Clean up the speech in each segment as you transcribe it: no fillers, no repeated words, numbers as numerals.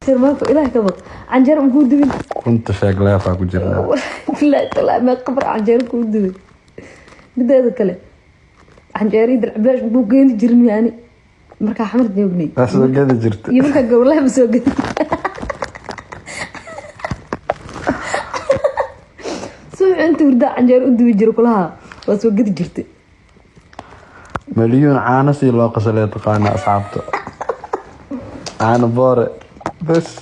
سيرماكو إله كبر عنجر مكودين كنت شاغلة فاكو جرنا لا ما قبر عنجر مكودين بدأ هذا الكلام عنجر يدل عباش بوقين جرمي يعني مركا حمر جاوبني أسوأ قاعدة جرت يمكن قبل لا مسوق أنت وردا عنجر ودي يجرو كلها بس وقت جرتي مليون عانسي لو قصلي تقانا أصحابته عان بوري بس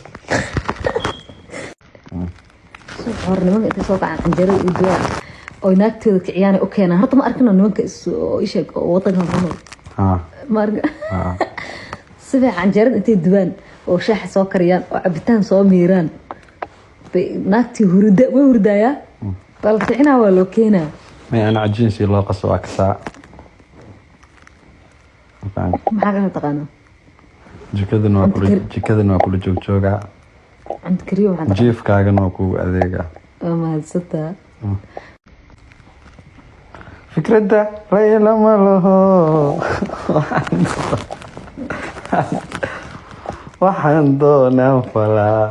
سوحر نمك انت سوق عن عنجر ودي او ناكتو كعياني اوكي انا هرت ما اركنا نمك ايشك وطنها ها ما ارك سبع عنجر انت دوان oo shaax soo kariyaan oo cabitaan soo miiraan naagti hurdaya bal ficina waa loo keenaa ما أنا عجينسي لو قصوا أكسا maxaa ka taqaana jikadana waa kula joogjoogaa cunto kariyo waxaan jiifkaagana waa kugu adeega mahadsantaa fikradda layla ma laho waxaan doonaa falaa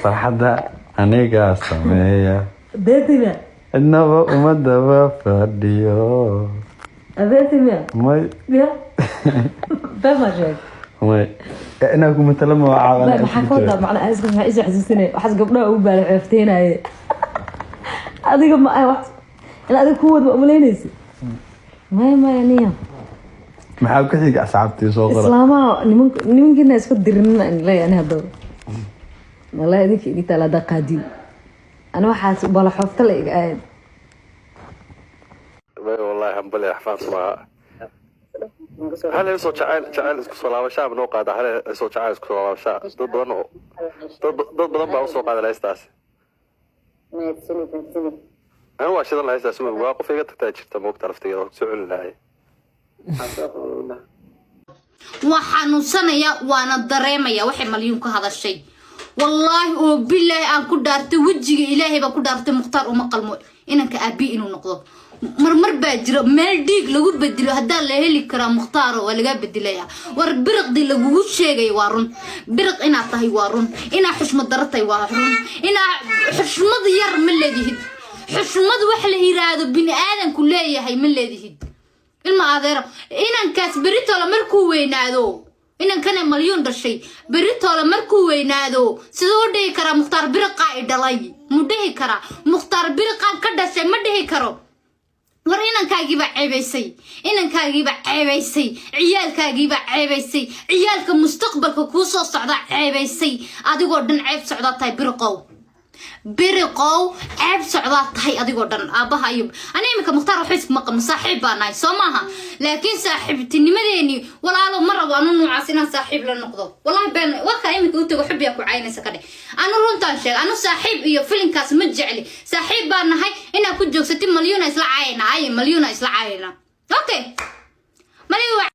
farxadda anigaa sameeya beetiga إنما أمدها فاديو أبيتي ماي يا بما جاك ماي أنا أقول مثلا ما عاقل ما حكونا معنا أسمع ما إيش حسسني وحس قبلنا وبال عرفتين هاي هذه قبل ما واحد أنا هذا كود مؤمنينيس ما يعني ما حاول كذي أصعبتي صغيرة إسلاما نمكن الناس كدرنا لا يعني هذا والله هذيك دي تلا دقادي أنا واحد ولا حفظت لك قاعد والله هم بلي حفاظ ما هل يسوي شعال سلام شاب نوقع هل يسوي شعال سلام شاب ضد ضربة وسوق هذا الأساس أنا واش هذا الأساس واقف في قطع تاجر تموك تعرفتي سؤال لاي waxaanu sanaya waana dareemaya waxay maliyun ka hadashay wallahi oo billahi aan ku dhaartay wajiga ilaahay ba ku dhaartay muqtaar uma qalmo inanka abi inuu noqdo marmar baa jira meel dhiig lagu bedelo hadaa la heli kara muqtaar oo laga bedelayaa war birqdi lagu sheegay waa run birq ina tahay waa run ina xushmad daratay waa run ina xushmad yar ma leedihid xushmad wax la yiraahdo bini aadan ku leeyahay ma leedihid ilma adeero inan kaas beritola markuu weynaado inan kana maliyun dhashay beritola markuu weynaado sidoo dhigi kara muqtaar birqa ay dhalay mudhihi kara muqtaar birqa ka dhashay ma dhihi karo war inankaagiiba ceebaysay ciyaalkaagiiba ceebaysay ciyaalka mustaqbalka ku soo socda ceebaysay adigoo dhan ceeb socda tahay birqow ceeb socda tahay adigoo dhan aabaha ayub ana imika muqtaar wax isma qam saaxiib baan ahay Soomaha laakiin saaxiibtinimadeeni walaalo mar rabo anu nuucaas inaan saaxiib la noqdo wallahi been waka imika u tago xubbiya ku caynaysa kadhe anu runtaan sheeg anu saaxiib iyo filinkaas ma jecli saaxiib baan nahay inaan ku joogsatay maliyuna isla caayna okay maliyuna